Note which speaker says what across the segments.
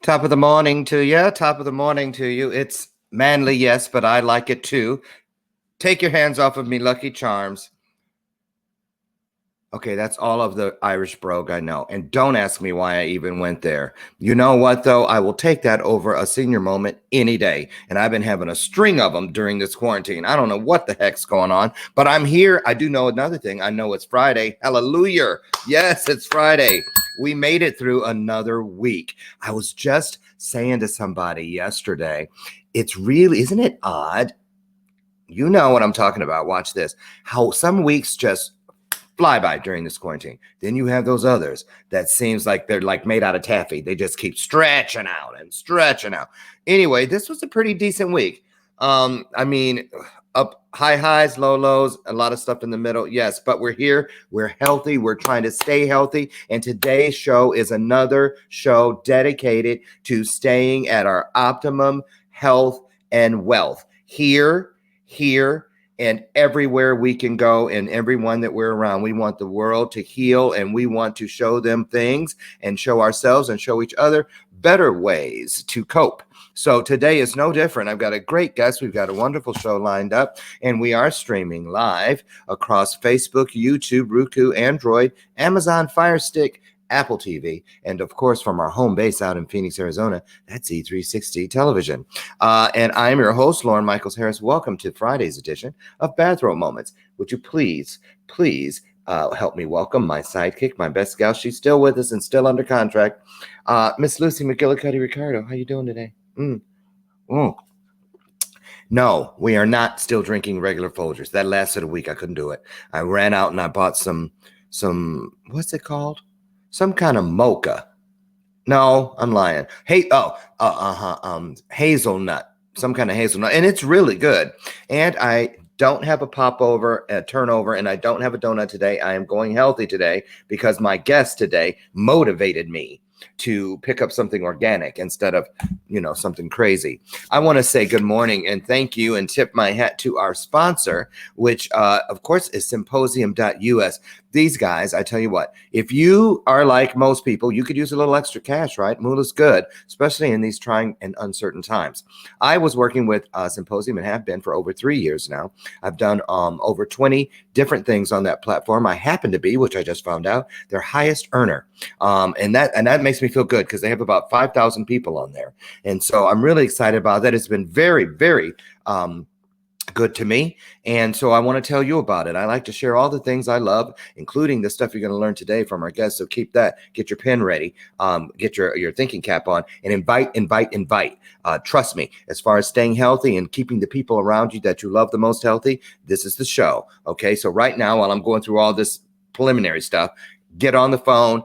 Speaker 1: Top of the morning to you. Top of the morning to you. It's manly, yes, but I like it too. Take your hands off of me, Lucky Charms. Okay, that's all of the Irish brogue I know. And don't ask me why I even went there. You know what, though? I will take that over a senior moment any day. And I've been having a string of them during this quarantine. I don't know what the heck's going on, but I'm here. I do know another thing. I know it's Friday. Hallelujah. Yes, it's Friday. We made it through another week. I was just saying to somebody yesterday, it's really, isn't it odd? You know what I'm talking about. Watch this. How some weeks just fly by during this quarantine. Then you have those others that seems like they're like made out of taffy. They just keep stretching out and stretching out. Anyway, this was a pretty decent week. I mean, up high highs, low lows, a lot of stuff in the middle. Yes, but we're here. We're healthy. We're trying to stay healthy. And today's show is another show dedicated to staying at our optimum health and wealth here, and everywhere we can go and everyone that we're around. We want the world to heal, and we want to show them things and show ourselves and show each other better ways to cope. So today is no different. I've got a great guest. We've got a wonderful show lined up, and we are streaming live across Facebook, YouTube, Roku, Android, Amazon Fire Stick, Apple TV, and of course from our home base out in Phoenix, Arizona, that's E360 Television. And I'm your host, Loren Michaels Harris. Welcome to Friday's edition of Bathrobe Moments. Would you please help me welcome my sidekick, my best gal. She's still with us and still under contract. Miss Lucy McGillicuddy Ricardo, how you doing today? No, we are not still drinking regular Folgers. That lasted a week. I couldn't do it. I ran out and I bought some what's it called? Some kind of mocha. No, I'm lying. Hazelnut. Some kind of hazelnut. And it's really good. And I don't have a turnover, and I don't have a donut today. I am going healthy today because my guest today motivated me to pick up something organic instead of, something crazy. I want to say good morning and thank you and tip my hat to our sponsor, which, of course, is symposium.us. These guys, I tell you what, if you are like most people, you could use a little extra cash, right? Moolah's good, especially in these trying and uncertain times. I was working with Symposium and have been for over 3 years now. I've done over 20 different things on that platform. I happen to be, which I just found out, their highest earner. And that makes me feel good because they have about 5,000 people on there. And so I'm really excited about that. It's been very, very good to me. And so I want to tell you about it. I like to share all the things I love, including the stuff you're going to learn today from our guests. So keep that, get your pen ready, get your thinking cap on, and invite. Trust me, as far as staying healthy and keeping the people around you that you love the most healthy, this is the show. Okay. So right now, while I'm going through all this preliminary stuff, get on the phone,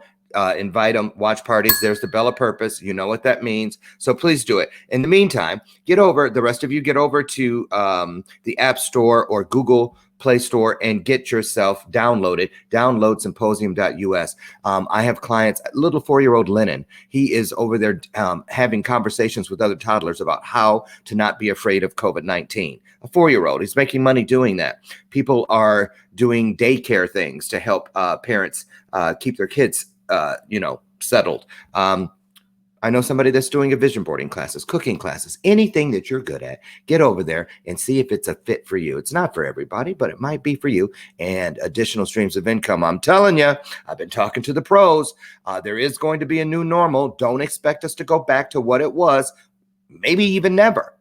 Speaker 1: invite them, watch parties. There's the Bella Purpose. You know what that means. So please do it. In the meantime, the rest of you get over to the App Store or Google Play Store and get yourself downloaded. Download symposium.us. I have clients, little 4-year-old Lennon. He is over there having conversations with other toddlers about how to not be afraid of COVID-19. A 4-year-old. He's making money doing that. People are doing daycare things to help parents keep their kids settled. I know somebody that's doing a vision boarding classes, cooking classes, anything that you're good at, get over there and see if it's a fit for you. It's not for everybody, but it might be for you, and additional streams of income. I'm telling you, I've been talking to the pros. There is going to be a new normal. Don't expect us to go back to what it was. Maybe even never.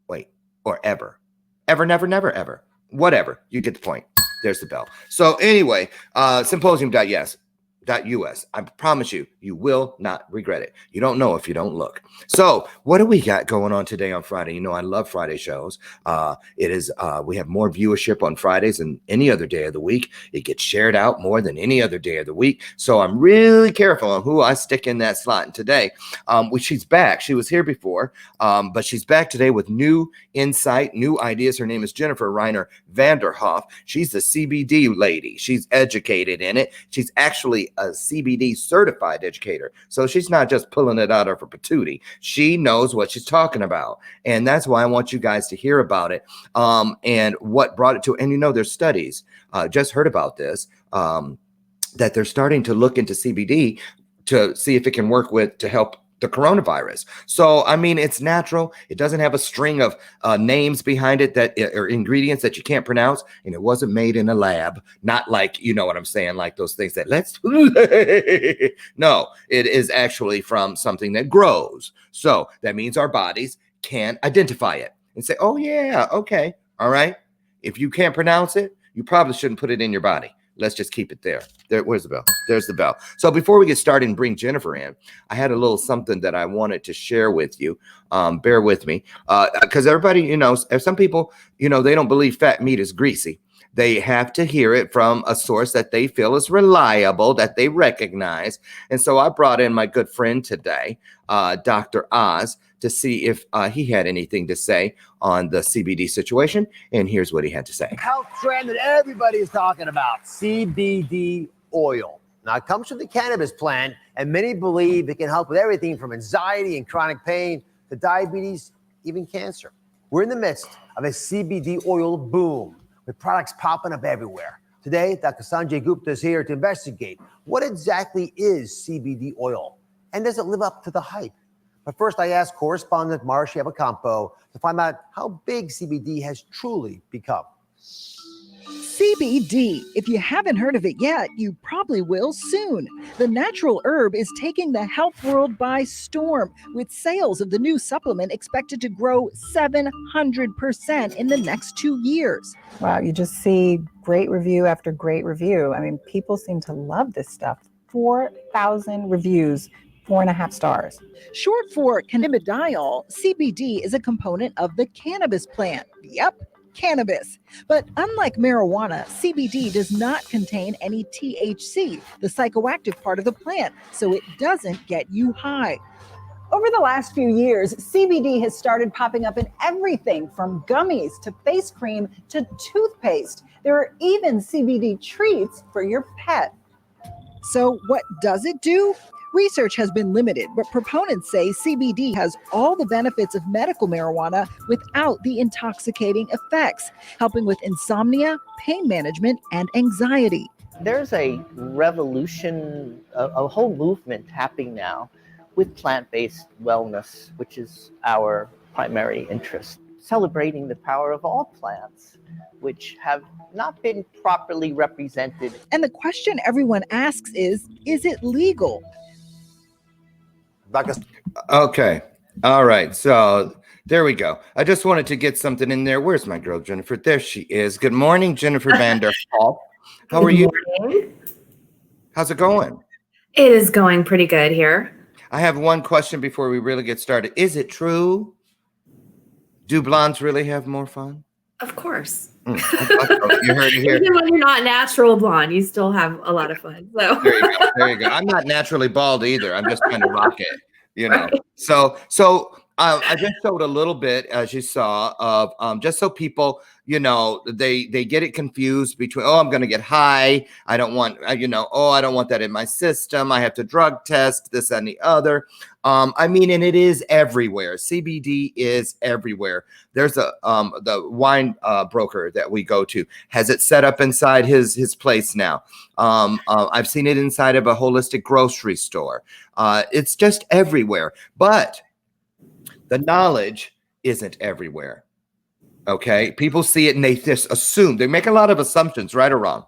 Speaker 1: Wait, or ever. Ever, never, never, ever. Whatever. You get the point. There's the bell. So anyway, symposium.us. I promise you, you will not regret it. You don't know if you don't look. So what do we got going on today on Friday? You know, I love Friday shows. We have more viewership on Fridays than any other day of the week. It gets shared out more than any other day of the week. So I'm really careful on who I stick in that slot. And today, she's back. She was here before, but she's back today with new insight, new ideas. Her name is Jennifer Reiner Vanderhoff. She's the CBD lady. She's educated in it. She's actually a CBD certified educator. So she's not just pulling it out of her patootie. She knows what she's talking about. And that's why I want you guys to hear about it. And what brought it to, and there's studies, just heard about this, that they're starting to look into CBD to see if it can work to help the coronavirus. So, I mean, it's natural. It doesn't have a string of names behind it or ingredients that you can't pronounce. And it wasn't made in a lab. Not like, you know what I'm saying, like those things that no, it is actually from something that grows. So that means our bodies can identify it and say, oh yeah, okay, all right. If you can't pronounce it, you probably shouldn't put it in your body. Let's just keep it there. Where's the bell? There's the bell. So before we get started and bring Jennifer in, I had a little something that I wanted to share with you. Bear with me. Because everybody, some people, they don't believe fat meat is greasy. They have to hear it from a source that they feel is reliable, that they recognize. And so I brought in my good friend today, Dr. Oz, to see if he had anything to say on the CBD situation. And here's what he had to say.
Speaker 2: Health trend that everybody is talking about, CBD oil. Now, it comes from the cannabis plant, and many believe it can help with everything from anxiety and chronic pain to diabetes, even cancer. We're in the midst of a CBD oil boom with products popping up everywhere. Today, Dr. Sanjay Gupta is here to investigate what exactly is CBD oil, and does it live up to the hype? But first, I asked correspondent Marcia Abacampo to find out how big CBD has truly become.
Speaker 3: CBD. If you haven't heard of it yet, you probably will soon. The natural herb is taking the health world by storm, with sales of the new supplement expected to grow 700% in the next 2 years.
Speaker 4: Wow, you just see great review after great review. I mean, people seem to love this stuff. 4,000 reviews. 4.5 stars.
Speaker 3: Short for cannabidiol, CBD is a component of the cannabis plant. Yep, cannabis. But unlike marijuana, CBD does not contain any THC, the psychoactive part of the plant, so it doesn't get you high.
Speaker 4: Over the last few years, CBD has started popping up in everything from gummies to face cream to toothpaste. There are even CBD treats for your pet.
Speaker 3: So what does it do? Research has been limited, but proponents say CBD has all the benefits of medical marijuana without the intoxicating effects, helping with insomnia, pain management, and anxiety.
Speaker 5: There's a revolution, a whole movement happening now with plant-based wellness, which is our primary interest, celebrating the power of all plants, which have not been properly represented.
Speaker 3: And the question everyone asks is it legal?
Speaker 1: Okay. All right. So there we go. I just wanted to get something in there. Where's my girl, Jennifer? There she is. Good morning, Jennifer Vanderhall. How are you?
Speaker 6: Morning.
Speaker 1: How's it going?
Speaker 6: It is going pretty good here.
Speaker 1: I have one question before we really get started. Is it true? Do blondes really have more fun?
Speaker 6: Of course.
Speaker 1: You heard it here.
Speaker 6: Even when you're not natural blonde, you still have a lot of fun. So
Speaker 1: There you go. There you go. I'm not naturally bald either. I'm just trying to rock it, you know.
Speaker 6: Right.
Speaker 1: So I just showed a little bit, as you saw, of just so people, you know, they get it confused between, oh, I'm going to get high. I don't want, oh, I don't want that in my system. I have to drug test this and the other. I mean, and it is everywhere. CBD is everywhere. There's the wine broker that we go to has it set up inside his place now. I've seen it inside of a holistic grocery store. It's just everywhere. But the knowledge isn't everywhere. Okay. People see it and they just assume. They make a lot of assumptions, right or wrong.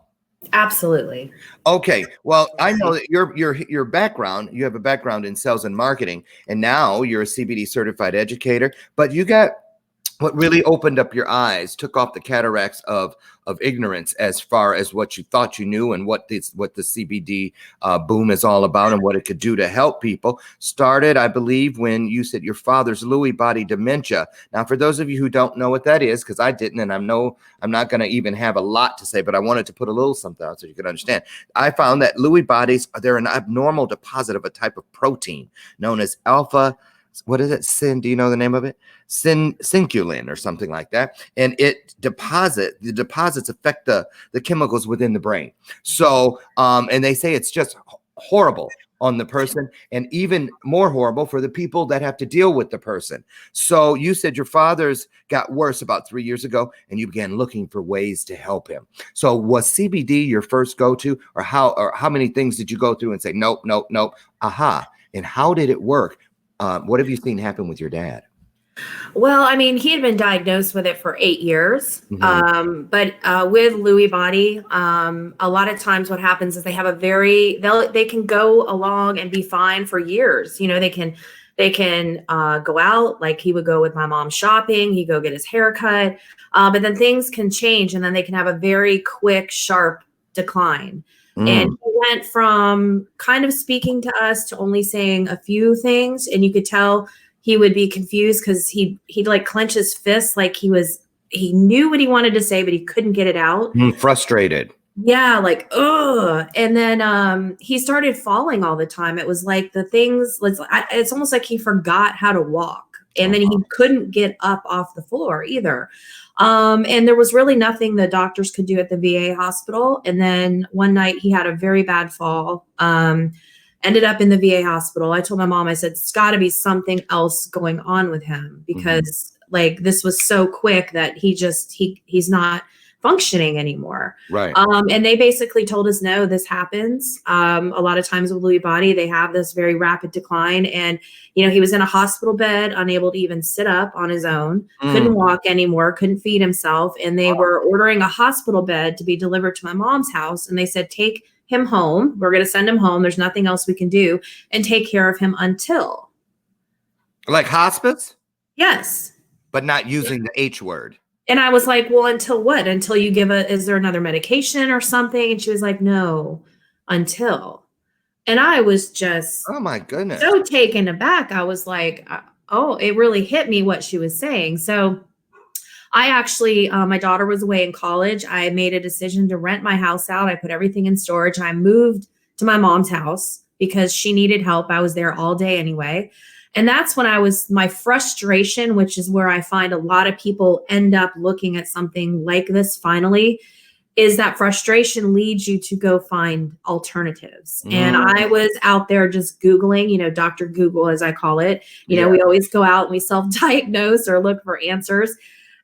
Speaker 6: absolutely.
Speaker 1: Okay. Well, I know that your background, you have a background in sales and marketing, and now you're a CBD certified educator, but you got what really opened up your eyes, took off the cataracts of ignorance as far as what you thought you knew and what the CBD boom is all about and what it could do to help people. Started, I believe, when you said your father's Lewy body dementia. Now, for those of you who don't know what that is, because I didn't, and I'm not going to even have a lot to say, but I wanted to put a little something out so you could understand. I found that Lewy bodies, they're an abnormal deposit of a type of protein known as alpha. What is it? Do you know the name of it? Synculin or something like that. And the deposits affect the chemicals within the brain. So, and they say it's just horrible on the person and even more horrible for the people that have to deal with the person. So you said your father's got worse about 3 years ago and you began looking for ways to help him. So was CBD your first go-to, or how many things did you go through and say, nope, nope, nope, aha. And how did it work? What have you seen happen with your dad?
Speaker 6: Well, I mean, he had been diagnosed with it for 8 years.
Speaker 1: Mm-hmm.
Speaker 6: But with Lewy body, a lot of times what happens is they have they can go along and be fine for years. You know, they can go out, like he would go with my mom shopping, he'd go get his hair cut. But then things can change and then they can have a very quick, sharp decline. And he went from kind of speaking to us to only saying a few things. And you could tell he would be confused because he'd like clench his fists like he knew what he wanted to say, but he couldn't get it out.
Speaker 1: Frustrated.
Speaker 6: Yeah, like, ugh. And then he started falling all the time. It was like it's almost like he forgot how to walk. And then he couldn't get up off the floor either. And there was really nothing the doctors could do at the VA hospital. And then one night he had a very bad fall, ended up in the VA hospital. I told my mom, I said, it's got to be something else going on with him because like this was so quick that he's not functioning anymore.
Speaker 1: Right.
Speaker 6: And they basically told us, no, this happens. A lot of times with Lewy body, they have this very rapid decline. And, you know, he was in a hospital bed, unable to even sit up on his own, couldn't walk anymore, couldn't feed himself. And they were ordering a hospital bed to be delivered to my mom's house. And they said, take him home. We're going to send him home. There's nothing else we can do, and take care of him until.
Speaker 1: Like hospice?
Speaker 6: Yes.
Speaker 1: But not using the H word.
Speaker 6: And I was like, well, until what? Until you is there another medication or something? And she was like, no, until. And I was just,
Speaker 1: oh my goodness,
Speaker 6: so taken aback. I was like, oh, it really hit me what she was saying. So I actually, my daughter was away in college. I made a decision to rent my house out. I put everything in storage. I moved to my mom's house because she needed help. I was there all day anyway. And that's when my frustration, which is where I find a lot of people end up looking at something like this finally, is that frustration leads you to go find alternatives. And I was out there just Googling, you know, Dr. Google, as I call it. You know, we always go out and we self-diagnose or look for answers.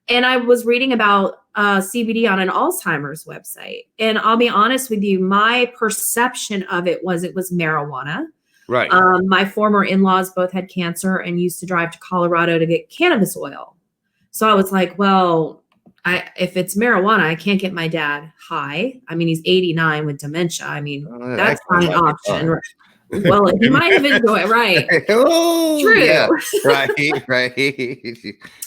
Speaker 6: And I was reading about CBD on an Alzheimer's website. And I'll be honest with you, my perception of it was marijuana.
Speaker 1: Right.
Speaker 6: My former in-laws both had cancer and used to drive to Colorado to get cannabis oil. So I was like, well, if it's marijuana, I can't get my dad high. I mean, he's 89 with dementia. I mean, that's not an option. Well, he might have enjoyed it, right?
Speaker 1: Oh,
Speaker 6: true.
Speaker 1: Yeah, right.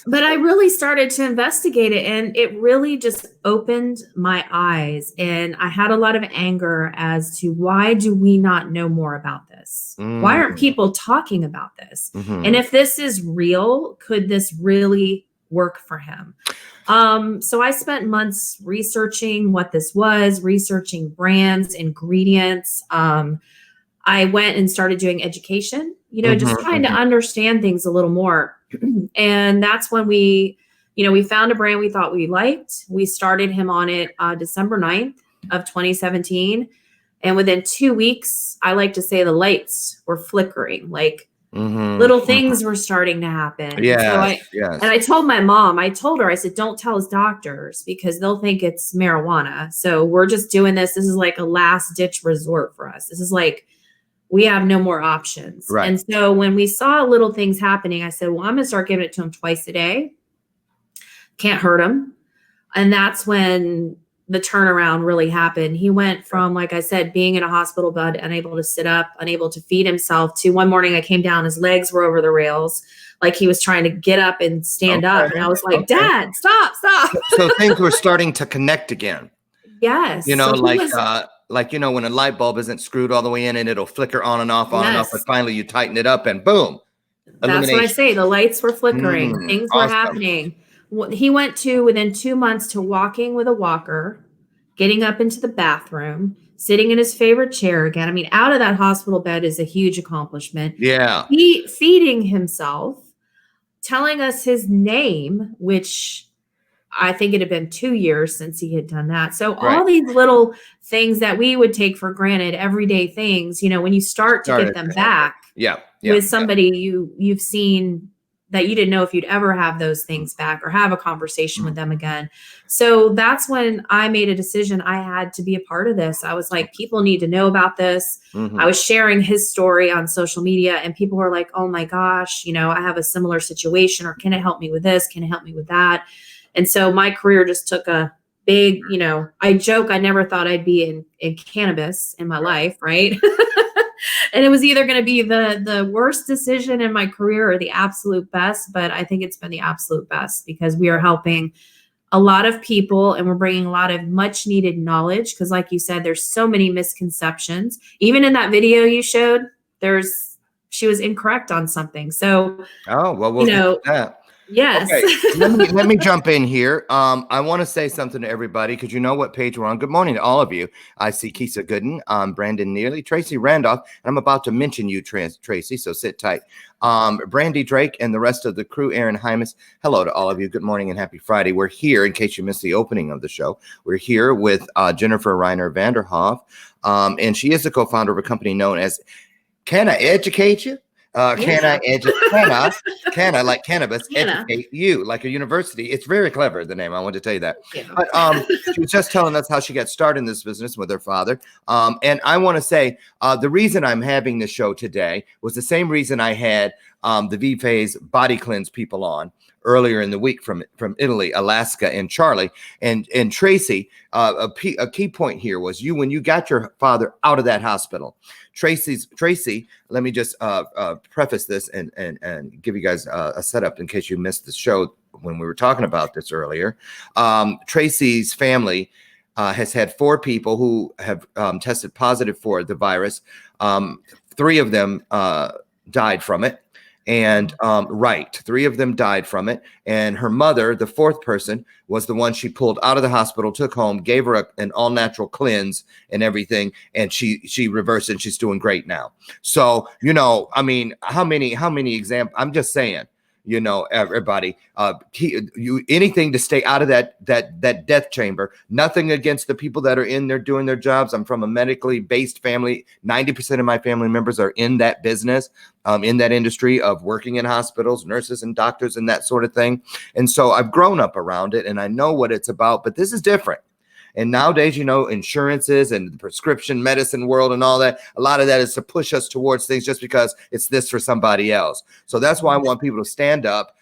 Speaker 6: But I really started to investigate it, and it really just opened my eyes. And I had a lot of anger as to why do we not know more about this? Why aren't people talking about this? And if this is real, could this really work for him? So I spent months researching what this was, researching brands, ingredients. I went and started doing education, just trying to understand things a little more. And that's when we found a brand we thought we liked. We started him on it December 9th of 2017. And within 2 weeks, I like to say the lights were flickering, like little things were starting to happen.
Speaker 1: Yes,
Speaker 6: And I told my mom, I said, don't tell his doctors because they'll think it's marijuana. So we're just doing this. This is like a last ditch resort for us. This is like, we have no more options.
Speaker 1: Right.
Speaker 6: And so when we saw little things happening, I said, well, I'm going to start giving it to him twice a day. Can't hurt him. And that's when the turnaround really happened. He went from, like I said, being in a hospital bed, unable to sit up, unable to feed himself, to one morning I came down, his legs were over the rails, like he was trying to get up and stand up. And I was like, Dad, stop.
Speaker 1: So things were starting to connect again.
Speaker 6: Yes.
Speaker 1: So when a light bulb isn't screwed all the way in and it'll flicker on and off, but finally you tighten it up and boom.
Speaker 6: That's what I say. The lights were flickering. Things were happening. He went to, within 2 months, to walking with a walker, getting up into the bathroom, sitting in his favorite chair again. I mean, out of that hospital bed is a huge accomplishment.
Speaker 1: Yeah.
Speaker 6: Feeding himself, telling us his name, which I think it had been 2 years since he had done that. So all these little things that we would take for granted, everyday things, when you start to get them back with somebody you've seen that you didn't know if you'd ever have those things back or have a conversation with them again. So that's when I made a decision. I had to be a part of this. I was like, people need to know about this. I was sharing his story on social media and people were like, oh my gosh, I have a similar situation, or can it help me with this? Can it help me with that? And so my career just took a big, I joke, I never thought I'd be in cannabis in my life, right? And it was either going to be the worst decision in my career or the absolute best. But I think it's been the absolute best because we are helping a lot of people and we're bringing a lot of much needed knowledge. Because like you said, there's so many misconceptions. Even in that video you showed, she was incorrect on something. So,
Speaker 1: we'll get to that.
Speaker 6: Yes.
Speaker 1: Okay, let me jump in here. I want to say something to everybody because you know what page we're on. Good morning to all of you. I see Keisha Gooden, Brandon Neely, Tracy Randolph, and I'm about to mention you, Tracy, so sit tight. Brandy Drake and the rest of the crew, Aaron Hymas. Hello to all of you. Good morning and happy Friday. We're here, in case you missed the opening of the show, we're here with Jennifer Reiner Vanderhoff, and she is the co-founder of a company known as Can I Educate You? Can I like cannabis educate you like a university? It's very clever, the name. I want to tell you that. But she was just telling us how she got started in this business with her father. And I want to say the reason I'm having this show today was the same reason I had the V-Phase Body Cleanse people on earlier in the week from Italy, Alaska, and Charlie and Tracy. A key point here was when you got your father out of that hospital. Tracy, let me just preface this and give you guys a setup in case you missed the show when we were talking about this earlier. Tracy's family has had 4 people who have tested positive for the virus. 3 of them died from it. And 3 of them died from it. And her mother, the 4th person, was the one she pulled out of the hospital, took home, gave her an all-natural cleanse and everything. And she reversed it and she's doing great now. So, I mean, how many examples? I'm just saying, you know, everybody, anything to stay out of that death chamber. Nothing against the people that are in there doing their jobs. I'm from a medically based family. 90% of my family members are in that business, in that industry of working in hospitals, nurses and doctors and that sort of thing. And so I've grown up around it and I know what it's about, but this is different. And nowadays, you know, insurances and the prescription medicine world and all that, a lot of that is to push us towards things just because it's this for somebody else. So that's why I want people to stand up,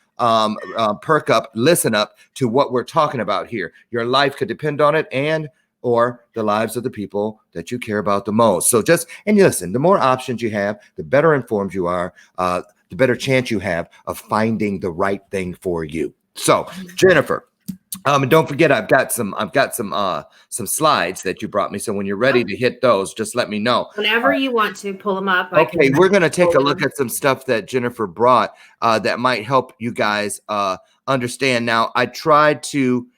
Speaker 1: perk up, listen up to what we're talking about here. Your life could depend on it, and or the lives of the people that you care about the most. So and listen, the more options you have, the better informed you are, the better chance you have of finding the right thing for you. So, Jennifer, and don't forget, I've got some slides that you brought me. So when you're ready to hit those, just let me know.
Speaker 6: Whenever you want to pull them up.
Speaker 1: Okay, we're going to take a look at some stuff that Jennifer brought that might help you guys understand. Now, I tried to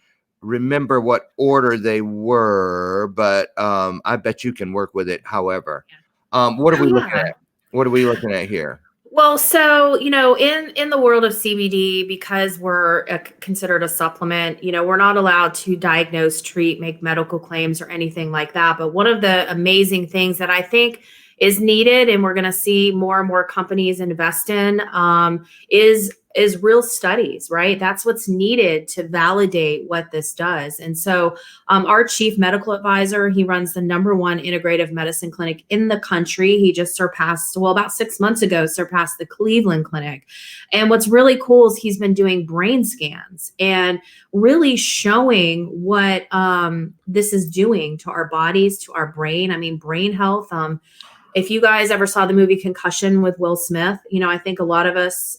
Speaker 1: remember what order they were, but I bet you can work with it. However, what are we looking at? What are we looking at here?
Speaker 6: Well, so, you know, in the world of CBD, because we're considered a supplement, you know, we're not allowed to diagnose, treat, make medical claims or anything like that. But one of the amazing things that I think is needed, and we're going to see more and more companies invest in, is real studies, right? That's what's needed to validate what this does. And so our chief medical advisor, he runs the #1 integrative medicine clinic in the country. He just surpassed, well, about 6 months ago, surpassed the Cleveland Clinic. And what's really cool is he's been doing brain scans and really showing what this is doing to our bodies, to our brain. I mean, brain health. If you guys ever saw the movie Concussion with Will Smith, you know, I think a lot of us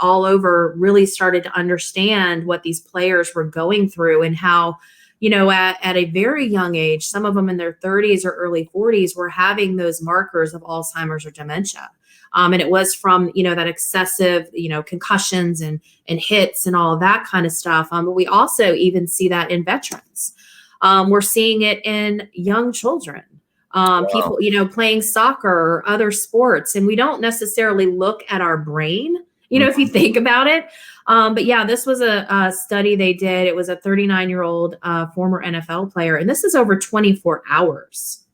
Speaker 6: all over really started to understand what these players were going through and how, you know, at a very young age, some of them in their 30s or early 40s were having those markers of Alzheimer's or dementia. And it was from, you know, that excessive, you know, concussions and hits and all of that kind of stuff. But we also even see that in veterans. We're seeing it in young children. People, you know, playing soccer or other sports, and we don't necessarily look at our brain, you know, if you think about it. But yeah, this was a study they did. It was a 39-year-old former NFL player, and this is over 24 hours.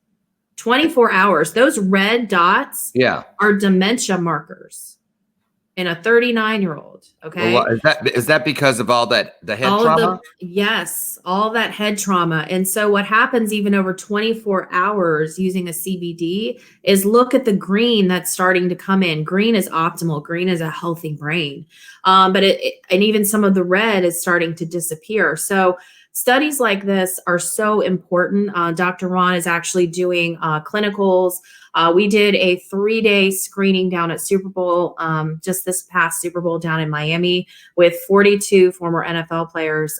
Speaker 6: 24 hours. Those red dots are dementia markers in a 39-year-old. Okay.
Speaker 1: Well, is that because of all that the head trauma?
Speaker 6: Yes, all that head trauma. And so what happens even over 24 hours using a CBD is look at the green that's starting to come in. Green is optimal. Green is a healthy brain. But and even some of the red is starting to disappear. So studies like this are so important. Dr. Ron is actually doing clinicals. We did a 3-day screening down at Super Bowl, just this past Super Bowl down in Miami, with 42 former NFL players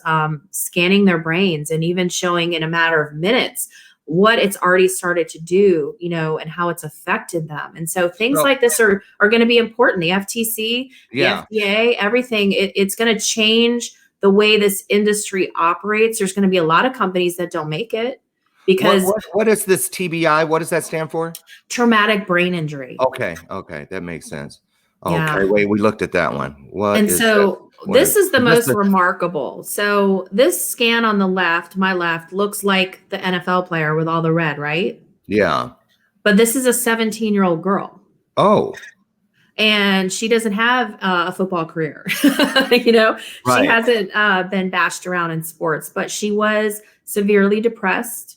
Speaker 6: scanning their brains and even showing in a matter of minutes what it's already started to do, you know, and how it's affected them. And so things like this are going to be important. The FTC, the FDA, everything, it's going to change the way this industry operates. There's going to be a lot of companies that don't make it. Because
Speaker 1: what is this TBI? What does that stand for?
Speaker 6: Traumatic brain injury.
Speaker 1: Okay, that makes sense. Okay, wait, we looked at that one.
Speaker 6: This is the most remarkable. So this scan on the left, my left, looks like the NFL player with all the red, right?
Speaker 1: Yeah.
Speaker 6: But this is a 17-year-old girl.
Speaker 1: Oh.
Speaker 6: And she doesn't have a football career. You know, she hasn't been bashed around in sports, but she was severely depressed.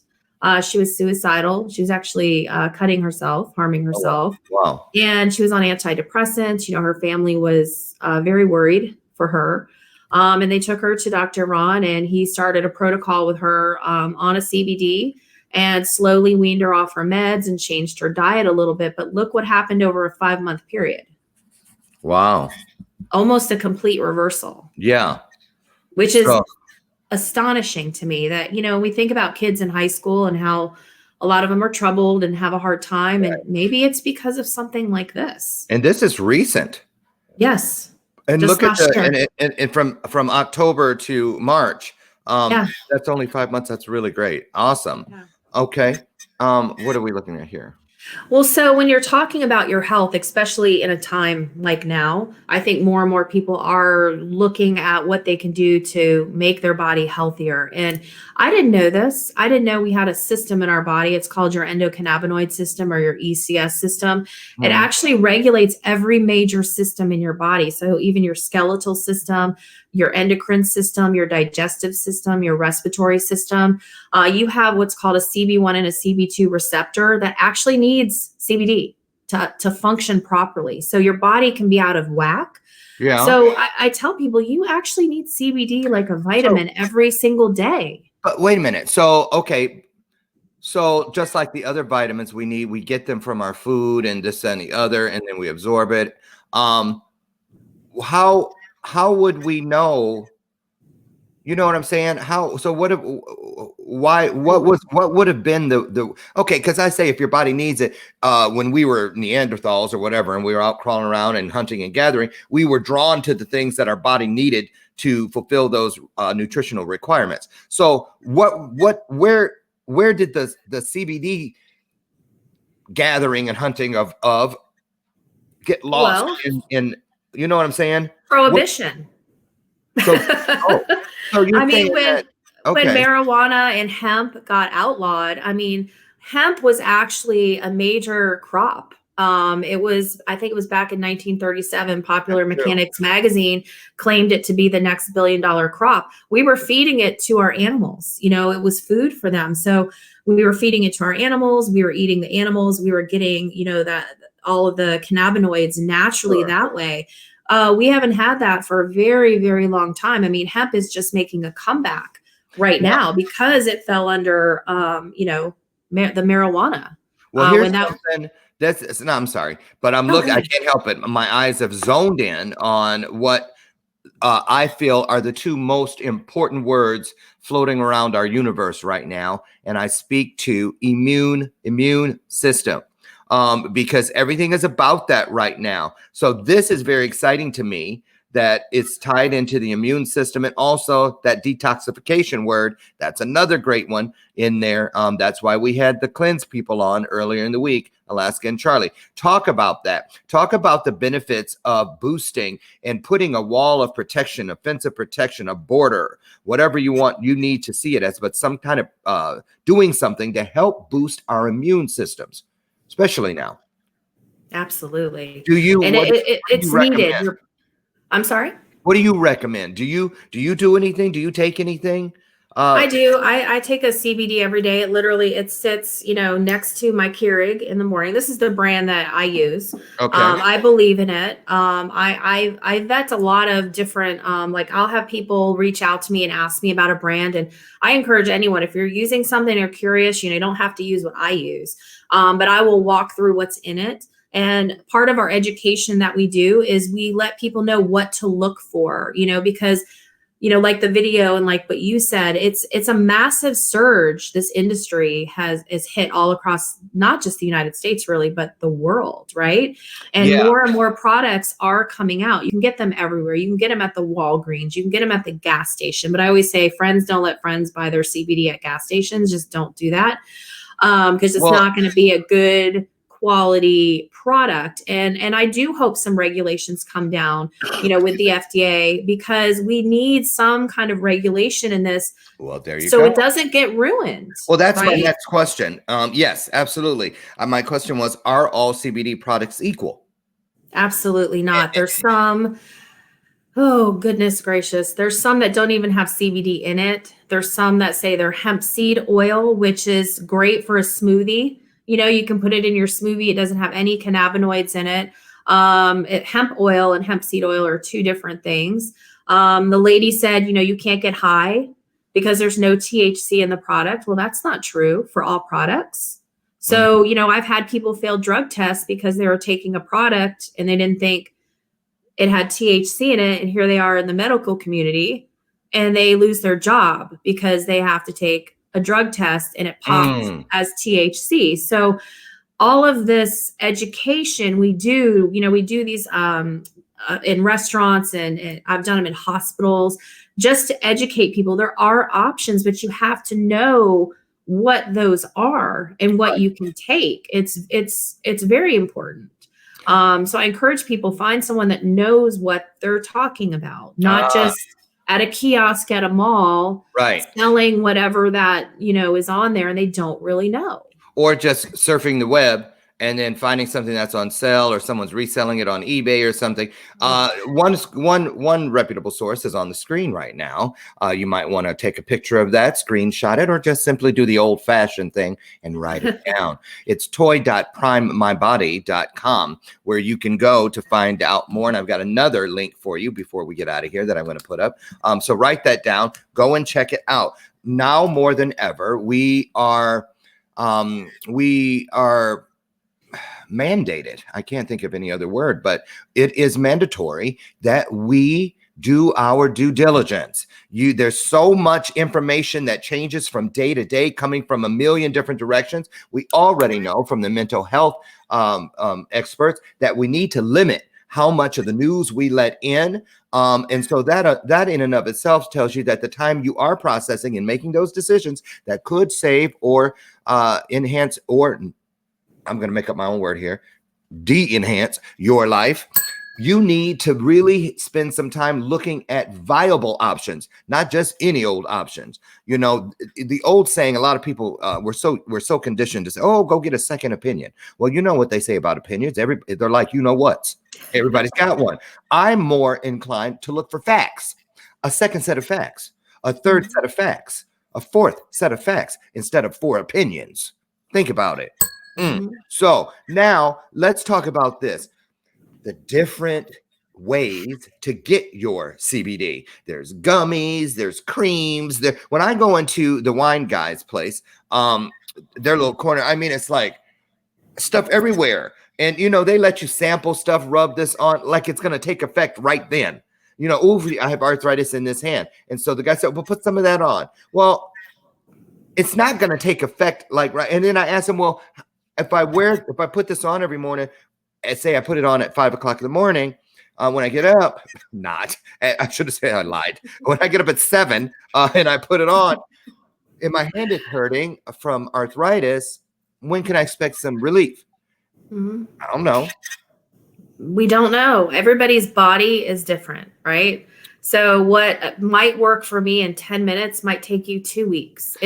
Speaker 6: She was suicidal. She was actually cutting herself, harming herself.
Speaker 1: Oh, wow.
Speaker 6: And she was on antidepressants. You know, her family was very worried for her. And they took her to Dr. Ron, and he started a protocol with her on a CBD and slowly weaned her off her meds and changed her diet a little bit. But look what happened over a 5-month period.
Speaker 1: Wow.
Speaker 6: Almost a complete reversal.
Speaker 1: Yeah.
Speaker 6: Which is astonishing to me that, you know, we think about kids in high school and how a lot of them are troubled and have a hard time. And maybe it's because of something like this.
Speaker 1: And this is recent.
Speaker 6: Yes.
Speaker 1: And look at and from October to March. That's only 5 months. That's really great. Awesome. Yeah. Okay. What are we looking at here?
Speaker 6: Well, so when you're talking about your health, especially in a time like now, I think more and more people are looking at what they can do to make their body healthier. And I didn't know this. I didn't know we had a system in our body. It's called your endocannabinoid system or your ECS system. It
Speaker 1: Hmm.
Speaker 6: actually regulates every major system in your body. So even your skeletal system, your endocrine system, your digestive system, your respiratory system. You have what's called a CB1 and a CB2 receptor that actually needs CBD to function properly. So your body can be out of whack.
Speaker 1: Yeah.
Speaker 6: So I tell people you actually need CBD like a
Speaker 1: So,
Speaker 6: vitamin every single day.
Speaker 1: but wait a minute. So, okay. So just like the other vitamins we need, we get them from our food and this and the other, and then we absorb it. Um, how would we know? You know what I'm saying? How, so what, why, what would have been okay. Cause I say if your body needs it, when we were Neanderthals or whatever, and we were out crawling around and hunting and gathering, we were drawn to the things that our body needed to fulfill those nutritional requirements. So where did the CBD gathering and hunting of get lost
Speaker 6: Well,
Speaker 1: in, you know what I'm saying?
Speaker 6: prohibition.
Speaker 1: So, oh, so you're
Speaker 6: I mean,
Speaker 1: saying that,
Speaker 6: when
Speaker 1: okay.
Speaker 6: marijuana and hemp got outlawed, I mean, hemp was actually a major crop. I think it was back in 1937, Popular
Speaker 1: That's true.
Speaker 6: Mechanics magazine claimed it to be the next $1 billion crop. We were feeding it to our animals. You know, it was food for them. So we were feeding it to our animals. We were eating the animals. We were getting, you know, that all of the cannabinoids naturally
Speaker 1: Sure.
Speaker 6: that way. We haven't had that for a very, very long time. I mean, hemp is just making a comeback right
Speaker 1: Well,
Speaker 6: now because it fell under, you know, the marijuana.
Speaker 1: well, here's
Speaker 6: When that
Speaker 1: something that's no, I'm sorry, but I'm
Speaker 6: Oh,
Speaker 1: looking, I
Speaker 6: good.
Speaker 1: can't help it. My eyes have zoned in on what I feel are the two most important words floating around our universe right now. And I speak to immune system. Because everything is about that right now. So this is very exciting to me that it's tied into the immune system, and also that detoxification word. That's another great one in there. That's why we had the cleanse people on earlier in the week, Alaska and Charlie. Talk about that. Talk about the benefits of boosting and putting a wall of protection, offensive protection, a border, whatever you want, you need to see it as, but some kind of doing something to help boost our immune systems, especially now.
Speaker 6: Absolutely.
Speaker 1: Do you,
Speaker 6: And
Speaker 1: what do
Speaker 6: it's
Speaker 1: you
Speaker 6: needed.
Speaker 1: recommend?
Speaker 6: I'm sorry.
Speaker 1: What do you recommend? Do you do anything? Do you take anything?
Speaker 6: I do. I take a CBD every day. It sits, you know, next to my Keurig in the morning. This is the brand that I use.
Speaker 1: Okay.
Speaker 6: I believe in it. I vet a lot of different, like I'll have people reach out to me and ask me about a brand, and I encourage anyone, if you're using something or curious, you know, you don't have to use what I use, but I will walk through what's in it. And part of our education that we do is we let people know what to look for, you know, because, you know, like the video and like what you said, it's a massive surge. This industry is hit all across, not just the United States really, but the world, right? And
Speaker 1: Yeah.
Speaker 6: more and more products are coming out. You can get them everywhere. You can get them at the Walgreens. You can get them at the gas station. But I always say, friends don't let friends buy their CBD at gas stations. Just don't do that, because it's
Speaker 1: Well,
Speaker 6: not going to be a good quality product. And I do hope some regulations come down, you know, with the FDA, because we need some kind of regulation in this,
Speaker 1: well, there you
Speaker 6: so
Speaker 1: go.
Speaker 6: it doesn't get ruined.
Speaker 1: Well, that's my
Speaker 6: right?
Speaker 1: next question. Yes, absolutely. My question was, are all CBD products equal?
Speaker 6: Absolutely not. There's some, oh goodness gracious, there's some that don't even have CBD in it. There's some that say they're hemp seed oil, which is great for a smoothie. You know, you can put it in your smoothie. It doesn't have any cannabinoids in it. Hemp oil and hemp seed oil are two different things. The lady said, you know, you can't get high because there's no THC in the product. Well, that's not true for all products. So, you know, I've had people fail drug tests because they were taking a product and they didn't think it had THC in it. And here they are in the medical community and they lose their job because they have to take a drug test and it pops as THC. So all of this education we do, you know, we do these in restaurants and I've done them in hospitals just to educate people. There are options, but you have to know what those are and what you can take. It's very important. So I encourage people, find someone that knows what they're talking about, not just at a kiosk at a mall
Speaker 1: Right.
Speaker 6: selling whatever that, is on there and they don't really know.
Speaker 1: Or just surfing the web and then finding something that's on sale, or someone's reselling it on eBay or something. One reputable source is on the screen right now. You might want to take a picture of that, screenshot it, or just simply do the old-fashioned thing and write it down. It's toy.primemybody.com, where you can go to find out more. And I've got another link for you before we get out of here that I'm going to put up. So write that down. Go and check it out. Now more than ever, we are mandated. I can't think of any other word, but it is mandatory that we do our due diligence. There's so much information that changes from day to day, coming from a million different directions. We already know from the mental health experts that we need to limit how much of the news we let in. And so that in and of itself tells you that the time you are processing and making those decisions that could save or enhance, or I'm going to make up my own word here, de-enhance your life, you need to really spend some time looking at viable options, not just any old options. The old saying, a lot of people we're so conditioned to say, oh, go get a second opinion. Well, you know what they say about opinions. They're like, what? Everybody's got one. I'm more inclined to look for facts, a second set of facts, a third set of facts, a fourth set of facts, instead of 4 opinions. Think about it. So now let's talk about this. The different ways to get your CBD. There's gummies, there's creams. When I go into the wine guy's place, their little corner, I mean, it's like stuff everywhere. And, they let you sample stuff, rub this on like it's going to take effect right then. I have arthritis in this hand. And so the guy said, well, put some of that on. Well, it's not going to take effect like right. And then I asked him, well, if I put this on every morning, and say I put it on at 5 o'clock in the morning, when I get up, I should have said I lied. When I get up at 7 and I put it on, and my hand is hurting from arthritis, when can I expect some relief? I don't know.
Speaker 6: We don't know. Everybody's body is different, right? So what might work for me in 10 minutes might take you 2 weeks.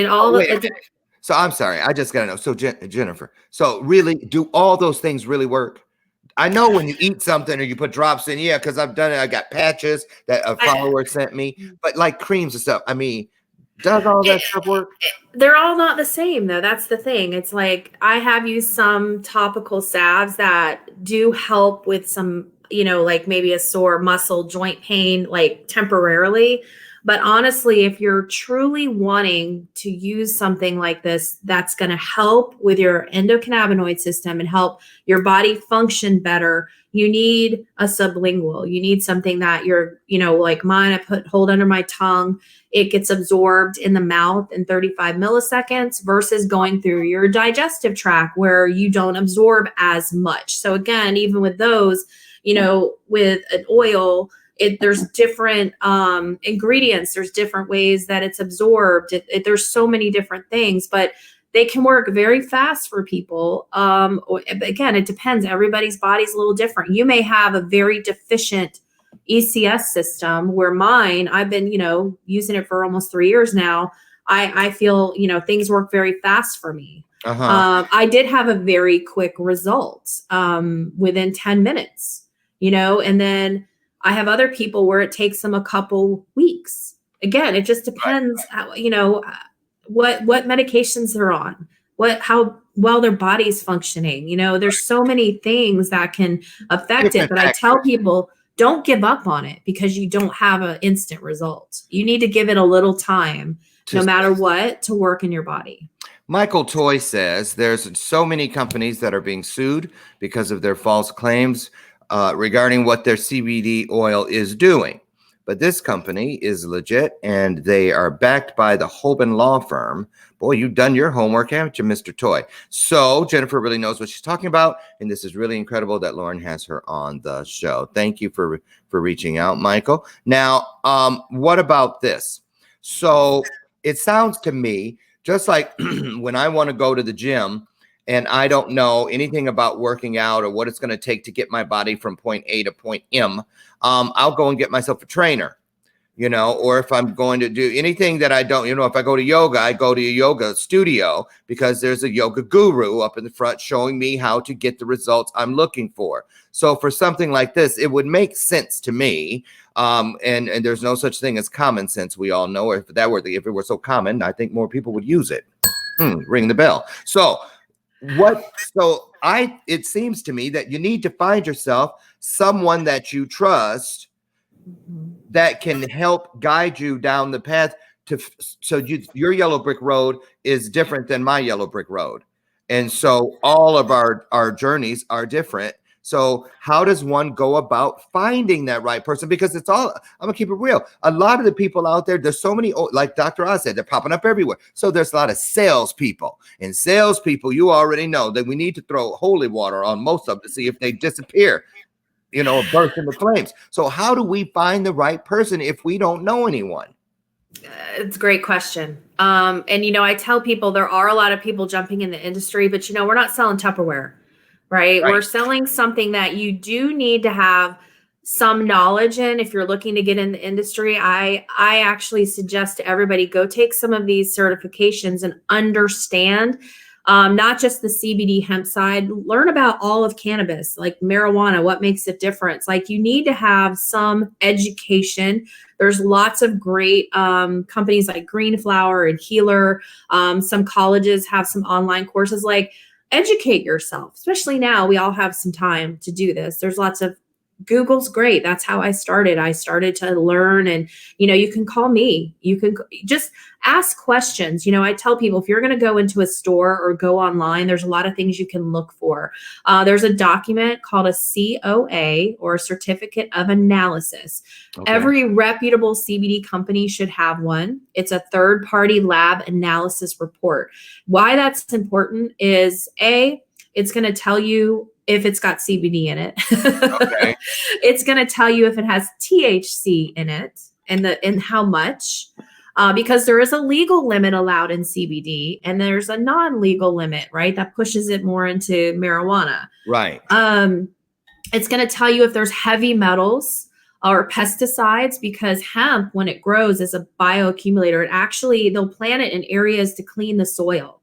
Speaker 1: So I'm sorry. I just got to know. So Jennifer, so really, do all those things really work? I know when you eat something or you put drops in, yeah, because I've done it. I got patches that a follower sent me, but like creams and stuff. I mean, does all that stuff work?
Speaker 6: They're all not the same, though. That's the thing. It's like I have used some topical salves that do help with some, like maybe a sore muscle, joint pain, like temporarily. But honestly, if you're truly wanting to use something like this, that's going to help with your endocannabinoid system and help your body function better, you need a sublingual. You need something that like mine, I hold under my tongue. It gets absorbed in the mouth in 35 milliseconds versus going through your digestive tract where you don't absorb as much. So again, even with those, with an oil, there's different ingredients. There's different ways that it's absorbed. There's so many different things, but they can work very fast for people. Again, it depends. Everybody's body's a little different. You may have a very deficient ECS system where mine, I've been, using it for almost 3 years now. I feel, things work very fast for me. I did have a very quick result within 10 minutes, and then I have other people where it takes them a couple weeks. Again, it just depends, what medications they're on, how well their body's functioning. There's so many things that can affect it. But I tell people, don't give up on it because you don't have an instant result. You need to give it a little time, no matter what, to work in your body.
Speaker 1: Michael Toy says there's so many companies that are being sued because of their false claims regarding what their CBD oil is doing. But this company is legit, and they are backed by the Hoban Law Firm. Boy, you've done your homework, haven't you, Mr. Toy? So Jennifer really knows what she's talking about, and this is really incredible that Loren has her on the show. Thank you for reaching out, Michael. Now, what about this? So it sounds to me Just like when I want to go to the gym and I don't know anything about working out or what it's going to take to get my body from point A to point M, I'll go and get myself a trainer. Or if I'm going to do anything that I don't, if I go to yoga, I go to a yoga studio because there's a yoga guru up in the front showing me how to get the results I'm looking for. So for something like this, it would make sense to me. And there's no such thing as common sense. We all know if it were so common, I think more people would use it. Ring the bell. It seems to me that you need to find yourself someone that you trust that can help guide you down the path your yellow brick road is different than my yellow brick road. And so all of our journeys are different. So how does one go about finding that right person? Because I'm gonna keep it real. A lot of the people out there's so many, like Dr. Oz said, they're popping up everywhere. So there's a lot of salespeople, and salespeople, you already know that we need to throw holy water on most of them to see if they disappear. Burst into flames. So how do we find the right person if we don't know anyone?
Speaker 6: It's a great question. And, I tell people there are a lot of people jumping in the industry, but, we're not selling Tupperware, right? We're selling something that you do need to have some knowledge in. If you're looking to get in the industry, I actually suggest to everybody, go take some of these certifications and understand not just the CBD hemp side, learn about all of cannabis, like marijuana, what makes it different. Like, you need to have some education. There's lots of great companies like Green Flower and Healer. Some colleges have some online courses. Like, educate yourself, especially now. We all have some time to do this. There's lots of Google's great. That's how I started. I started to learn, and, you can call me. You can just ask questions. I tell people, if you're going to go into a store or go online, there's a lot of things you can look for. There's a document called a COA, or a certificate of analysis. Okay. Every reputable CBD company should have one. It's a third-party lab analysis report. Why that's important is it's going to tell you if it's got CBD in it. Okay. It's going to tell you if it has THC in it and how much, because there is a legal limit allowed in CBD and there's a non-legal limit, right? That pushes it more into marijuana.
Speaker 1: Right.
Speaker 6: It's going to tell you if there's heavy metals or pesticides, because hemp, when it grows, is a bioaccumulator. They'll plant it in areas to clean the soil.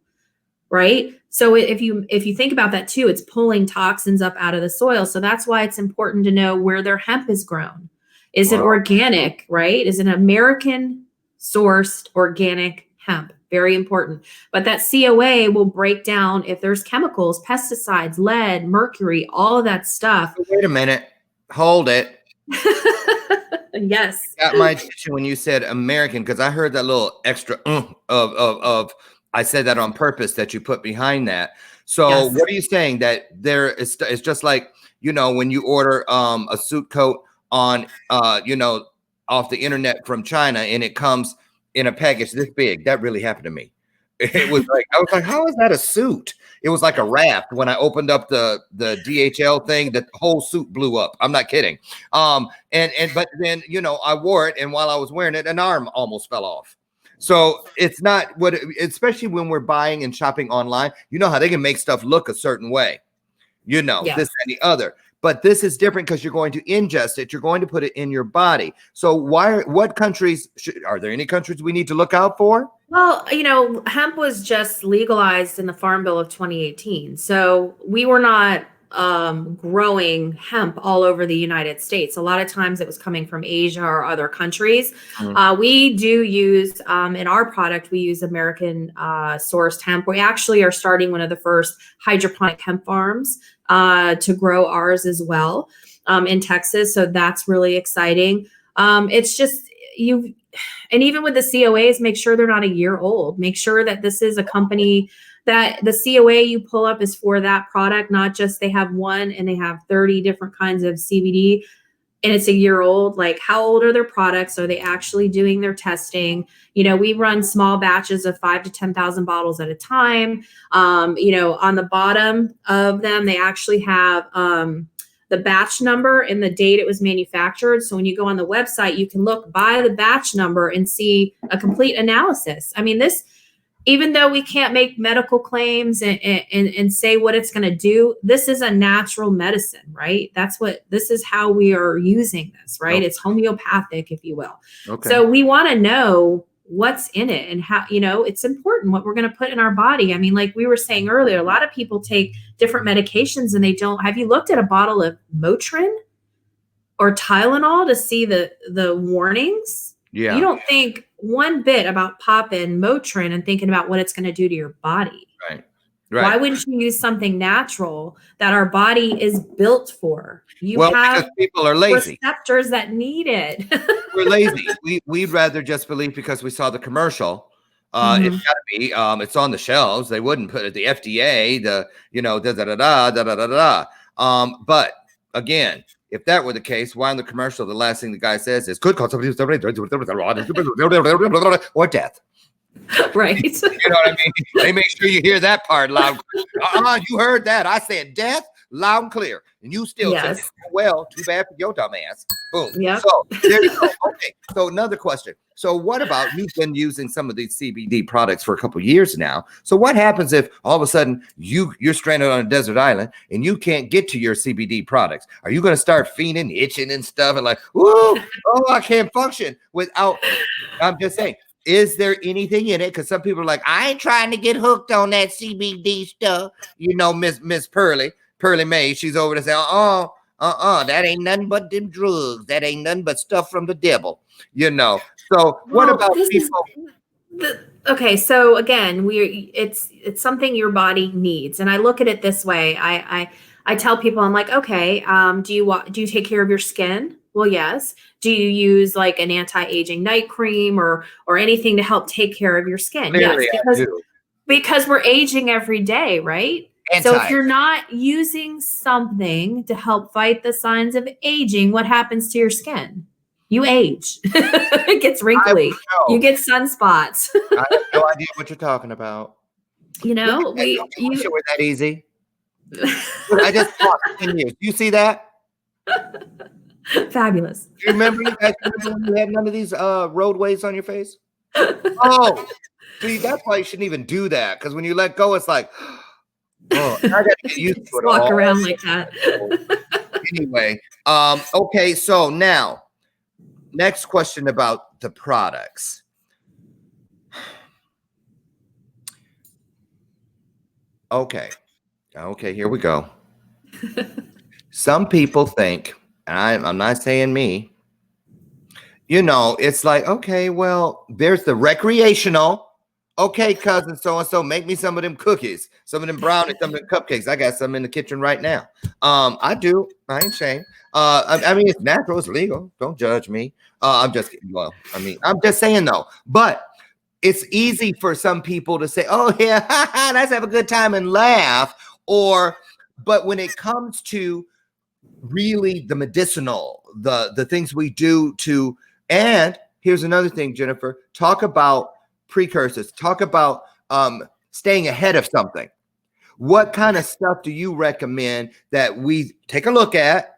Speaker 6: Right. So if you think about that too, it's pulling toxins up out of the soil. So that's why it's important to know where their hemp is grown. Is it organic, right? Is it American sourced organic hemp? Very important. But that COA will break down if there's chemicals, pesticides, lead, mercury, all of that stuff.
Speaker 1: Wait a minute. Hold it.
Speaker 6: Yes.
Speaker 1: Got my attention when you said American, because I heard that little extra of I said that on purpose, that you put behind that. So yes. What are you saying? That there is, it's just like, when you order a suit coat on, off the internet from China, and it comes in a package this big. That really happened to me. I was like, how is that a suit? It was like a raft. When I opened up the DHL thing, the whole suit blew up. I'm not kidding. But then, I wore it, and while I was wearing it, an arm almost fell off. So it's not especially when we're buying and shopping online, how they can make stuff look a certain way, yes. This and the other. But this is different because you're going to ingest it. You're going to put it in your body. So what countries, are there any countries we need to look out for?
Speaker 6: Well, hemp was just legalized in the Farm Bill of 2018. So we were not growing hemp all over the United States. A lot of times it was coming from Asia or other countries. We do use, in our product, we use American sourced hemp. We actually are starting one of the first hydroponic hemp farms to grow ours as well in Texas. So that's really exciting. It's just, and even with the COAs, make sure they're not a year old. Make sure that this is a company that the COA you pull up is for that product, not just they have one and they have 30 different kinds of CBD and it's a year old. Like, how old are their products? Are they actually doing their testing? We run small batches of 5,000 to 10,000 bottles at a time. On the bottom of them, they actually have the batch number and the date it was manufactured. So when you go on the website, you can look by the batch number and see a complete analysis. I mean, even though we can't make medical claims and say what it's going to do, this is a natural medicine, right? This is how we are using this, right?
Speaker 1: Okay.
Speaker 6: It's homeopathic, if you will.
Speaker 1: Okay.
Speaker 6: So we want to know what's in it and how, it's important what we're going to put in our body. I mean, like we were saying earlier, a lot of people take different medications and they don't. Have you looked at a bottle of Motrin or Tylenol to see the warnings?
Speaker 1: Yeah.
Speaker 6: You don't think one bit about popping Motrin and thinking about what it's going to do to your body.
Speaker 1: Right.
Speaker 6: Why wouldn't you use something natural that our body is built for? You have
Speaker 1: because people are lazy.
Speaker 6: receptors that need it.
Speaker 1: We're lazy. We'd rather just believe because we saw the commercial. It's gotta be. It's on the shelves. They wouldn't put it. The FDA. Da da da da da da da. But again, if that were the case, why in the commercial the last thing the guy says is could cause somebody or death?
Speaker 6: Right.
Speaker 1: You know what I mean? They make sure you hear that part loud. You heard that? I said death loud and clear, and you still said, well, too bad for your dumb ass. Boom.
Speaker 6: Yeah.
Speaker 1: So there you go. Okay. So another question. So what about you've been using some of these CBD products for a couple of years now? So what happens if all of a sudden you're stranded on a desert island and you can't get to your CBD products? Are you going to start fiending, itching and stuff and like, I can't function without? I'm just saying. Is there anything in it? Because some people are like, I ain't trying to get hooked on that CBD stuff. Miss Pearly May, she's over there saying, that ain't nothing but them drugs. That ain't nothing but stuff from the devil. So what about people?
Speaker 6: Okay, so again, it's something your body needs, and I look at it this way. I tell people, I'm like, okay, do you take care of your skin? Well, yes. Do you use like an anti-aging night cream or anything to help take care of your skin?
Speaker 1: Clearly,
Speaker 6: yes, because we're aging every day, right? So if you're not using something to help fight the signs of aging, what happens to your skin? You age. It gets wrinkly. You get sunspots.
Speaker 1: I have no idea what you're talking about.
Speaker 6: We're
Speaker 1: that easy. I just talked 10 years. You see that?
Speaker 6: Fabulous.
Speaker 1: Do you remember you guys when you had none of these roadways on your face? Oh, see, that's why you shouldn't even do that. Because when you let go, it's like, I gotta get used to it.
Speaker 6: Walk around like that.
Speaker 1: Anyway, okay, so now next question about the products. Okay, here we go. Some people think, and I'm not saying me, it's like, okay, well, there's the recreational. Okay, cousin so-and-so, make me some of them cookies, some of them brownies, some of them cupcakes. I got some in the kitchen right now. I do. I ain't ashamed. I mean, it's natural. It's legal. Don't judge me. I'm just kidding. Well, I mean, I'm just saying, though. But it's easy for some people to say, oh, yeah, let's have a good time and laugh. But when it comes to really the medicinal, the things we do to, and here's another thing, Jennifer, talk about precursors, talk about staying ahead of something. What kind of stuff do you recommend that we take a look at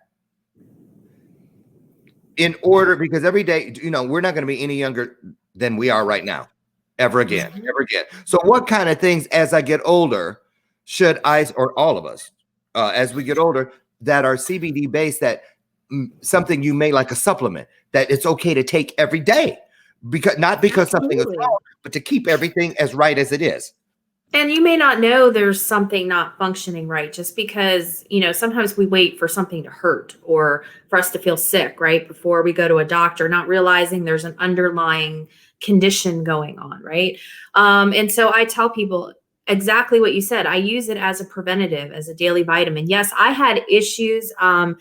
Speaker 1: in order, because every day, we're not going to be any younger than we are right now, ever again. So what kind of things as I get older should I, or all of us, as we get older, that are CBD based, that something you may like a supplement that it's okay to take every day? Not because something is wrong, but to keep everything as right as it is.
Speaker 6: And you may not know there's something not functioning right just because, sometimes we wait for something to hurt or for us to feel sick, right? Before we go to a doctor, not realizing there's an underlying condition going on, right? And so I tell people exactly what you said. I use it as a preventative, as a daily vitamin. Yes, I had issues. I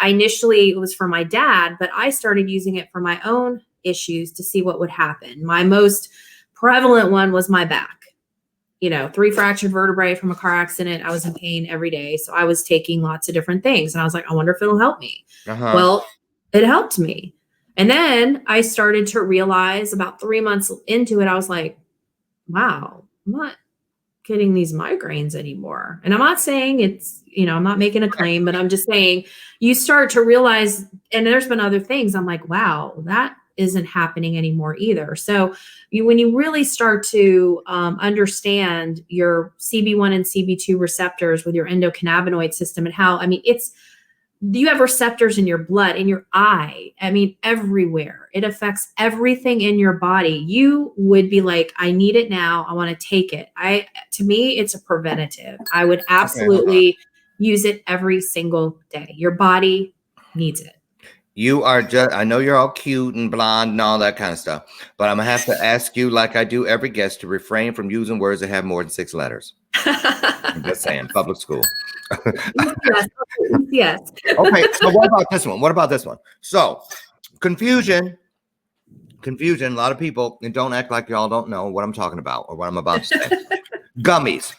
Speaker 6: initially, it was for my dad, but I started using it for my own issues to see what would happen. My most prevalent one was my back. 3 fractured vertebrae from a car accident. I was in pain every day. So I was taking lots of different things. And I was like, I wonder if it'll help me. Well, it helped me. And then I started to realize about 3 months into it, I was like, wow, I'm not getting these migraines anymore. And I'm not saying it's, I'm not making a claim, but I'm just saying you start to realize, and there's been other things. I'm like, wow, that isn't happening anymore either. So when you really start to understand your CB1 and CB2 receptors with your endocannabinoid system and how, I mean, you have receptors in your blood, in your eye, I mean, everywhere. It affects everything in your body. You would be like, I need it now. I want to take it. To me, it's a preventative. I would absolutely use it every single day. Your body needs it.
Speaker 1: You are just, I know you're all cute and blonde and all that kind of stuff, but I'm gonna have to ask you, like I do every guest, to refrain from using words that have more than 6 letters. I'm just saying, public school.
Speaker 6: Yes. Yes.
Speaker 1: Okay, so what about this one? What about this one? So, confusion. A lot of people, and don't act like y'all don't know what I'm talking about or what I'm about to say. Gummies.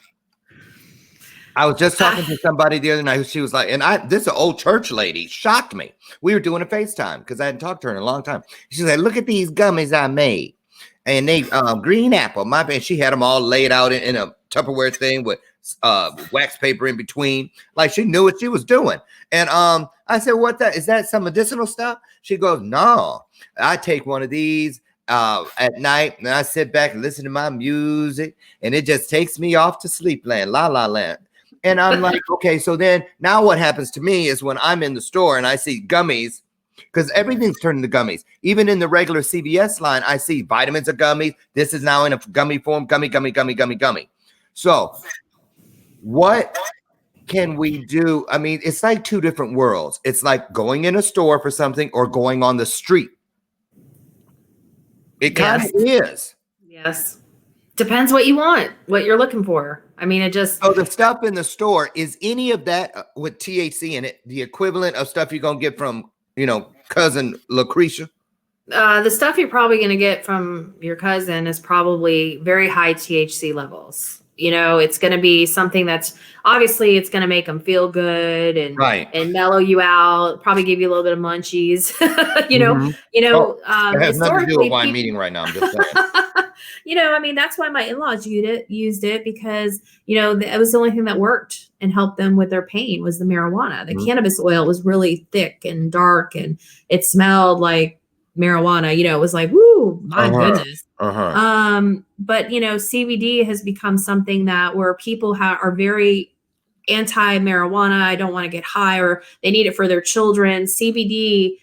Speaker 1: I was just talking to somebody the other night. She was like, this is an old church lady, shocked me. We were doing a FaceTime because I hadn't talked to her in a long time. She said, look at these gummies I made. And they green apple. And she had them all laid out in a Tupperware thing with wax paper in between. Like she knew what she was doing. And I said, is that some medicinal stuff? She goes, no, I take one of these at night and I sit back and listen to my music and it just takes me off to sleep land, la la land. And I'm like, okay, so then now what happens to me is when I'm in the store and I see gummies, because everything's turned into gummies. Even in the regular CVS line, I see vitamins are gummies. This is now in a gummy form, gummy. So what can we do? I mean, it's like two different worlds. It's like going in a store for something or going on the street. It kind of is.
Speaker 6: Yes. Depends what you want, what you're looking for. I mean,
Speaker 1: So the stuff in the store, is any of that with THC in it the equivalent of stuff you're going to get from, cousin Lucretia?
Speaker 6: The stuff you're probably going to get from your cousin is probably very high THC levels. It's going to be something that's obviously it's going to make them feel good and mellow you out, probably give you a little bit of munchies,
Speaker 1: It has nothing to do with why I'm eating right now. I'm just saying.
Speaker 6: I mean, that's why my in-laws used it because, it was the only thing that worked and helped them with their pain was the marijuana. The cannabis oil was really thick and dark and it smelled like marijuana. It was like, woo, my goodness. But, CBD has become something that where people are very anti-marijuana. I don't want to get high or they need it for their children. CBD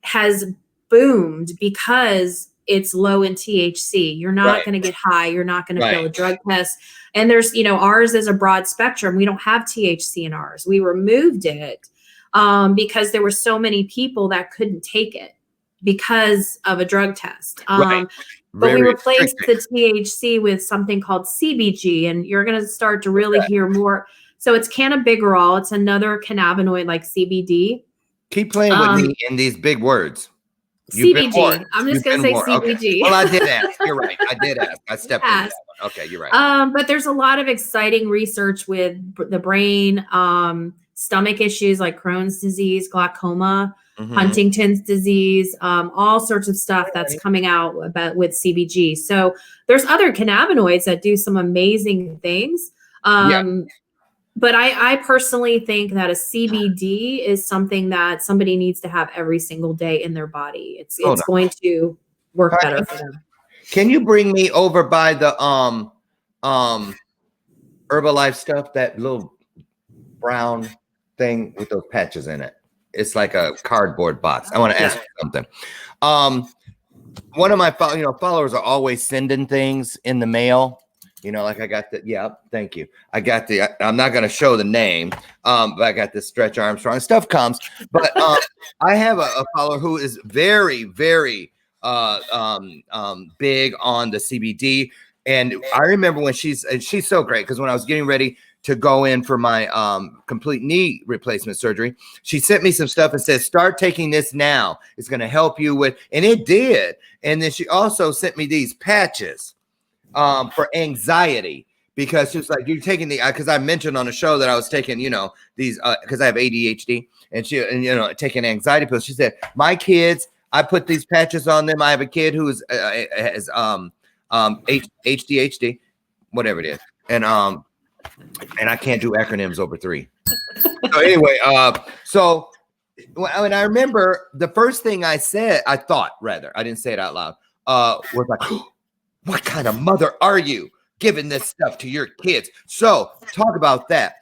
Speaker 6: has boomed because it's low in THC. You're not going to get high. You're not going to fail a drug test. And there's, ours is a broad spectrum. We don't have THC in ours. We removed it because there were so many people that couldn't take it because of a drug test. But we replaced the THC with something called CBG, and you're going to start to really hear more. So it's cannabigerol. It's another cannabinoid like CBD.
Speaker 1: Keep playing with me in these big words.
Speaker 6: CBG. I'm just going to say CBG.
Speaker 1: Okay. Well, I did ask. You're right. I did ask. I stepped in that one. Okay, you're right.
Speaker 6: But there's a lot of exciting research with the brain, stomach issues like Crohn's disease, glaucoma, Huntington's disease, all sorts of stuff that's coming out with CBG. So there's other cannabinoids that do some amazing things. But I personally think that a CBD is something that somebody needs to have every single day in their body. It's going to work better for them.
Speaker 1: Can you bring me over by the Herbalife stuff, that little brown thing with those patches in it? It's like a cardboard box. I want to ask you something. One of my followers are always sending things in the mail. Like I got thank you. I got I'm not going to show the name, but I got this Stretch Armstrong stuff comes. But I have a follower who is very, very big on the CBD. And I remember when she's so great because when I was getting ready to go in for my complete knee replacement surgery, she sent me some stuff and said, start taking this now. It's going to help you with, and it did. And then she also sent me these patches for anxiety, because she was like, you're taking because I mentioned on the show that I was taking, these, because I have ADHD and taking anxiety pills. She said, my kids, I put these patches on them. I have a kid who has ADHD, whatever it is. And I can't do acronyms over 3. So anyway, so Well, and I remember the first thing I said, I thought rather, I didn't say it out loud, was like, what kind of mother are you giving this stuff to your kids? So talk about that.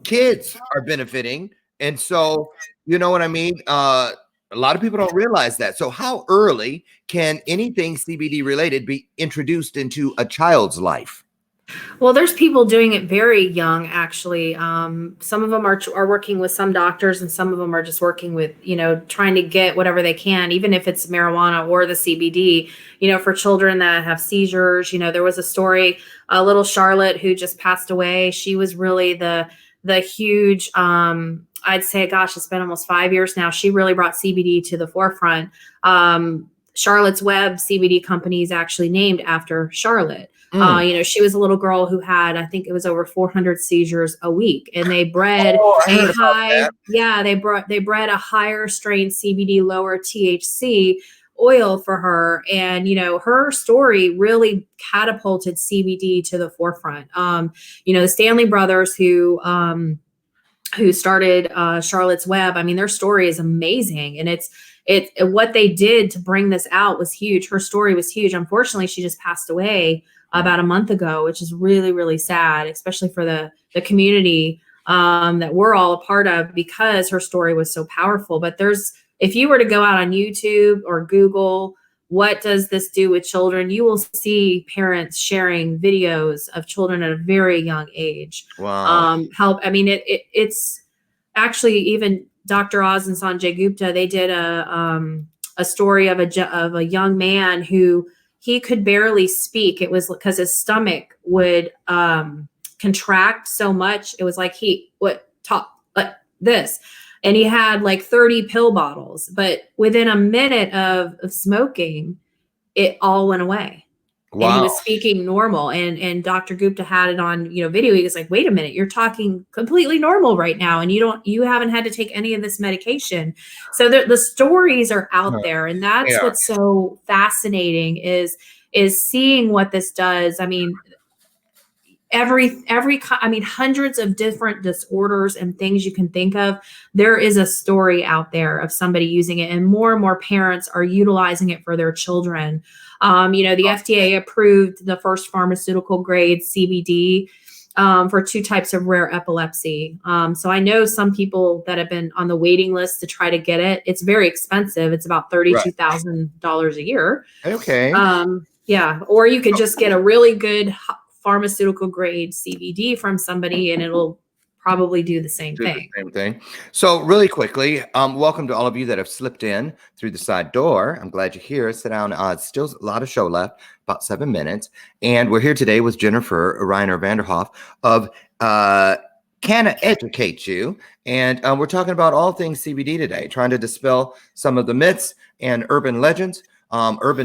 Speaker 1: Kids are benefiting. And so, you know what I mean? A lot of people don't realize that. So how early can anything CBD related be introduced into a child's life?
Speaker 6: Well, there's people doing it very young, actually. Some of them are working with some doctors, and some of them are just working with, trying to get whatever they can, even if it's marijuana or the CBD, for children that have seizures. There was a story, little Charlotte who just passed away. She was really the huge, I'd say, gosh, it's been almost 5 years now. She really brought CBD to the forefront. Charlotte's Web CBD company is actually named after Charlotte. She was a little girl who had, I think it was over 400 seizures a week, and they bred they bred a higher strain CBD, lower THC oil for her. And, her story really catapulted CBD to the forefront. The Stanley brothers who started Charlotte's Web, I mean, their story is amazing. And what they did to bring this out was huge. Her story was huge. Unfortunately, she just passed away about a month ago, which is really, really sad, especially for the community that we're all a part of, because her story was so powerful. But if you were to go out on YouTube or Google, what does this do with children? You will see parents sharing videos of children at a very young age.
Speaker 1: Wow.
Speaker 6: It's actually, even Dr. Oz and Sanjay Gupta, they did a story of a young man who, he could barely speak. It was because his stomach would contract so much. It was like he would talk like this. And he had like 30 pill bottles. But within a minute of smoking, it all went away.
Speaker 1: Wow.
Speaker 6: And he was speaking normal. And Dr. Gupta had it on, video. He was like, wait a minute, you're talking completely normal right now. And you haven't had to take any of this medication. So the stories are out there. And that's what's so fascinating is seeing what this does. I mean, hundreds of different disorders and things you can think of. There is a story out there of somebody using it, and more parents are utilizing it for their children. The FDA approved the first pharmaceutical grade CBD for 2 types of rare epilepsy. So I know some people that have been on the waiting list to try to get it. It's very expensive. It's about $32,000 a year.
Speaker 1: Okay.
Speaker 6: Or you could just get a really good pharmaceutical grade CBD from somebody, and it'll probably do the same thing.
Speaker 1: So really quickly, welcome to all of you that have slipped in through the side door. I'm glad you're here. Sit down. Still a lot of show left, about 7 minutes. And we're here today with Jennifer Reiner Vanderhoff of Can I Educate You? And we're talking about all things CBD today, trying to dispel some of the myths and urban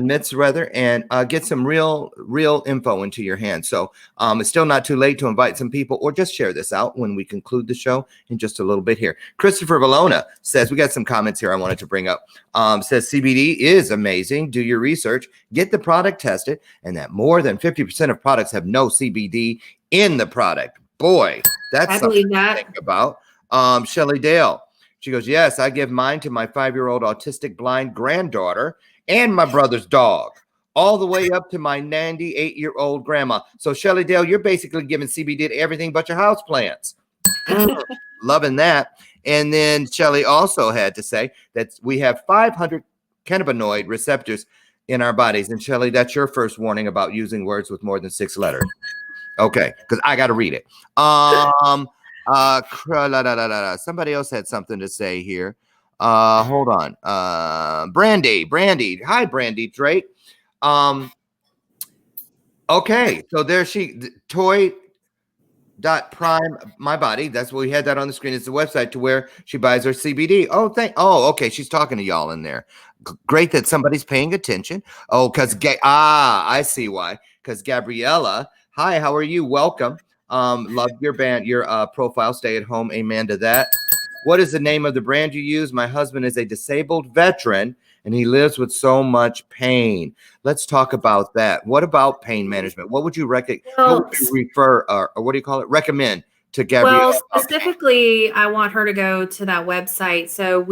Speaker 1: myths rather, and get some real info into your hands. So it's still not too late to invite some people, or just share this out when we conclude the show in just a little bit here. Christopher Valona says, we got some comments here I wanted to bring up. Says CBD is amazing. Do your research, get the product tested, and that more than 50% of products have no CBD in the product. Boy, that's something to think about. Shelly Dale, she goes, yes, I give mine to my 5-year-old autistic blind granddaughter and my brother's dog, all the way up to my 98-year-old grandma. So Shelly Dale, you're basically giving CBD to everything but your houseplants. Loving that. And then Shelly also had to say that we have 500 cannabinoid receptors in our bodies. And Shelly, that's your first warning about using words with more than 6 letters. Okay, because I got to read it. Somebody else had something to say here. Hold on. Brandy. Hi, Brandy Drake. Okay, so there toy.prime my body. That's what we had that on the screen. It's the website to where she buys her CBD. Okay, she's talking to y'all in there. Great that somebody's paying attention. Oh, because I see why. Because Gabriella, hi, how are you? Welcome. Love your profile. Stay at home. Amen to that. What is the name of the brand you use? My husband is a disabled veteran and he lives with so much pain. Let's talk about that. What about pain management? What would you recommend to Gabrielle?
Speaker 6: Well, specifically, I want her to go to that website. So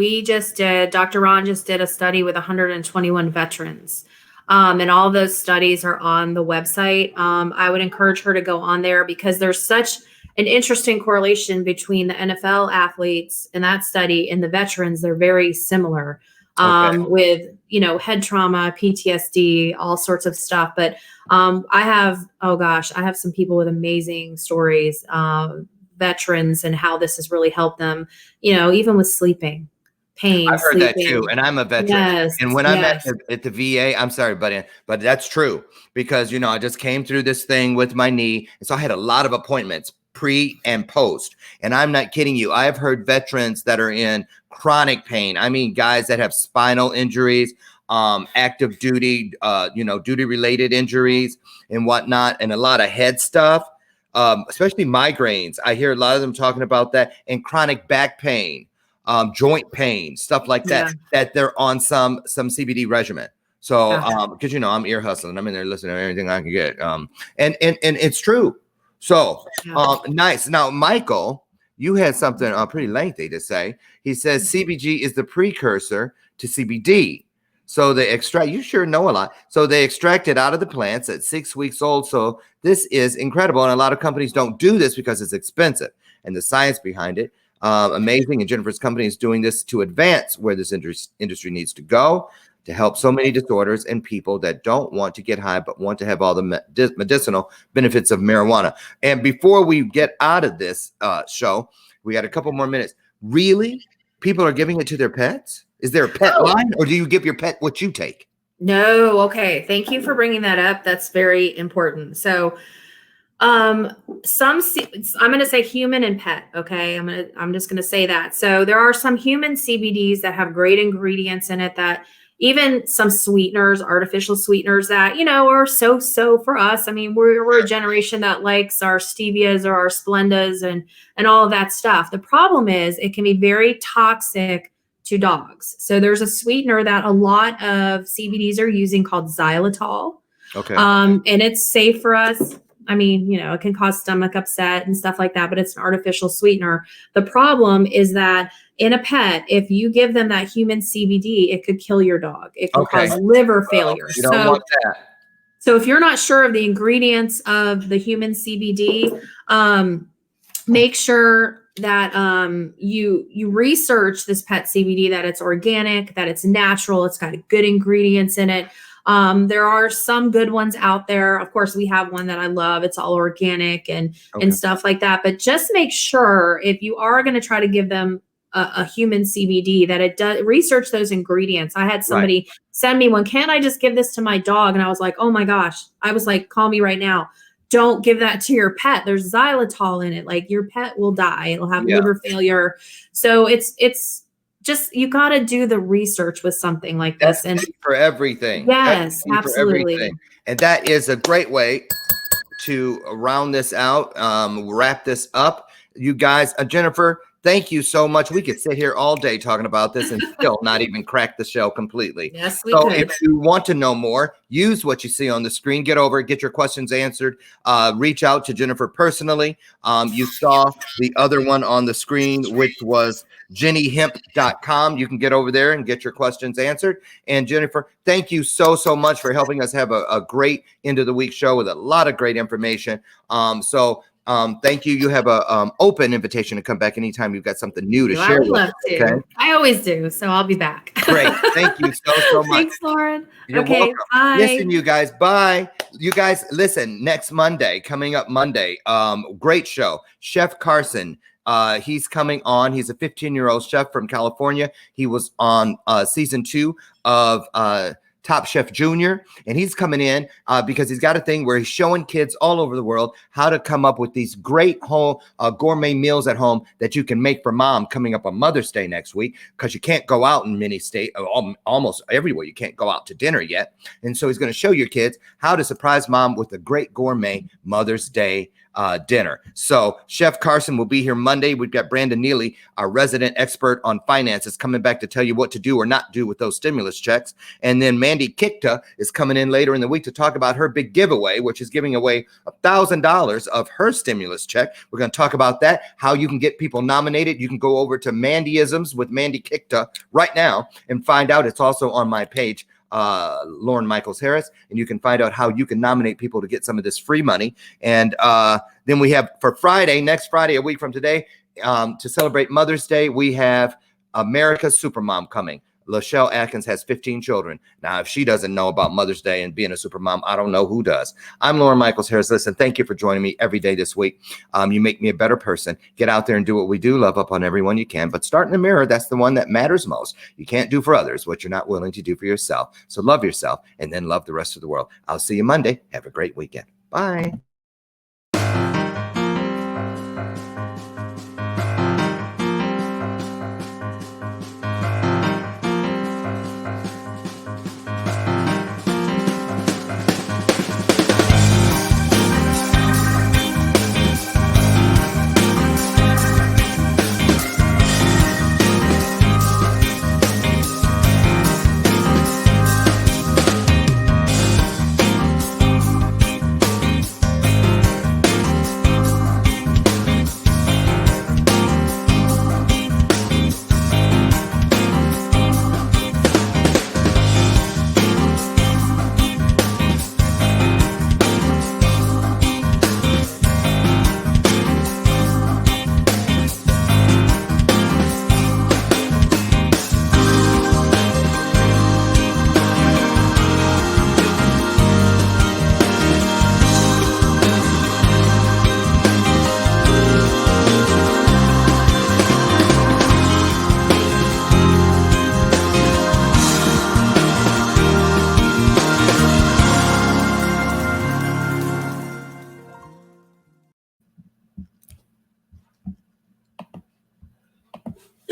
Speaker 6: Dr. Ron just did a study with 121 veterans. And all those studies are on the website. I would encourage her to go on there because there's such an interesting correlation between the NFL athletes in that study and the veterans. They're very similar with, head trauma, PTSD, all sorts of stuff. But I have some people with amazing stories, veterans, and how this has really helped them, even with sleeping. Pain,
Speaker 1: I've heard
Speaker 6: sleeping.
Speaker 1: that too, and I'm a veteran.
Speaker 6: Yes,
Speaker 1: and when I'm at the VA, I'm sorry, but that's true because I just came through this thing with my knee, and so I had a lot of appointments pre and post. And I'm not kidding you. I have heard veterans that are in chronic pain. I mean, guys that have spinal injuries, active duty, duty related injuries and whatnot, and a lot of head stuff, especially migraines. I hear a lot of them talking about that, and chronic back pain. Joint pain, stuff like that, that they're on some CBD regimen. So, because I'm ear hustling, I'm in there listening to everything I can get. And it's true. So, nice. Now, Michael, you had something pretty lengthy to say. He says CBG is the precursor to CBD. So they extract. You sure know a lot. So they extract it out of the plants at 6 weeks old. So this is incredible, and a lot of companies don't do this because it's expensive, and the science behind it. Amazing. And Jennifer's company is doing this to advance where this industry needs to go, to help so many disorders and people that don't want to get high, but want to have all the medicinal benefits of marijuana. And before we get out of this show, we got a couple more minutes. Really? People are giving it to their pets? Is there a pet line, or do you give your pet what you take?
Speaker 6: No. Okay. Thank you for bringing that up. That's very important. So, I'm going to say human and pet. Okay. I'm just going to say that. So there are some human CBDs that have great ingredients in it, that even some sweeteners, artificial sweeteners that, are so for us. I mean, we're a generation that likes our stevias or our Splendas and all of that stuff. The problem is it can be very toxic to dogs. So there's a sweetener that a lot of CBDs are using called xylitol.
Speaker 1: Okay.
Speaker 6: And it's safe for us. I mean, it can cause stomach upset and stuff like that, but it's an artificial sweetener. The problem is that in a pet, if you give them that human CBD, it could kill your dog. It could cause liver failure.
Speaker 1: You don't want that.
Speaker 6: So if you're not sure of the ingredients of the human CBD, make sure that you research this pet CBD, that it's organic, that it's natural, it's got good ingredients in it. There are some good ones out there. Of course, we have one that I love. It's all organic and stuff like that. But just make sure, if you are going to try to give them a human CBD, that it does research those ingredients. I had somebody send me one. Can't I just give this to my dog? And I was like, oh my gosh. I was like, call me right now. Don't give that to your pet. There's xylitol in it. Like, your pet will die. It'll have liver failure. So it's just, you got to do the research with something like this.
Speaker 1: That's and for everything.
Speaker 6: Yes, absolutely.
Speaker 1: And that is a great way to round this out, wrap this up. You guys, Jennifer, thank you so much. We could sit here all day talking about this and still not even crack the shell completely.
Speaker 6: Yes, we
Speaker 1: could. If you want to know more, use what you see on the screen. Get over it, get your questions answered. Reach out to Jennifer personally. You saw the other one on the screen, which was jennyhemp.com. You can get over there and get your questions answered. And Jennifer, thank you so much for helping us have a great end of the week show with a lot of great information. Thank you. You have a open invitation to come back anytime you've got something new to share.
Speaker 6: I would love to. Okay? I always do, so I'll be back.
Speaker 1: Great. Thank you so much.
Speaker 6: Thanks, Loren.
Speaker 1: You're welcome.
Speaker 6: Bye.
Speaker 1: Listen, you guys. Bye. You guys, listen, next Monday, coming up Monday, great show. Chef Carson. He's coming on. He's a 15-year-old chef from California. He was on season 2 of Top Chef Junior, and he's coming in because he's got a thing where he's showing kids all over the world how to come up with these great home gourmet meals at home that you can make for mom coming up on Mother's Day next week, because you can't go out in many states, almost everywhere. You can't go out to dinner yet. And so he's going to show your kids how to surprise mom with a great gourmet Mother's Day dinner. So Chef Carson will be here Monday. We've got Brandon Neely, our resident expert on finances, coming back to tell you what to do or not do with those stimulus checks. And then Mandy Kikta is coming in later in the week to talk about her big giveaway, which is giving away $1,000 of her stimulus check. We're going to talk about that, how you can get people nominated. You can go over to Mandyisms with Mandy Kikta right now and find out. It's also on my page, Loren Michaels Harris, and you can find out how you can nominate people to get some of this free money. And then we have for Friday, next Friday, a week from today, to celebrate Mother's Day, we have America's Supermom coming. Lachelle Atkins has 15 children. Now, if she doesn't know about Mother's Day and being a supermom, I don't know who does. I'm Loren Michaels Harris. Listen, thank you for joining me every day this week. You make me a better person. Get out there and do what we do. Love up on everyone you can, but start in the mirror. That's the one that matters most. You can't do for others what you're not willing to do for yourself. So love yourself and then love the rest of the world. I'll see you Monday. Have a great weekend. Bye.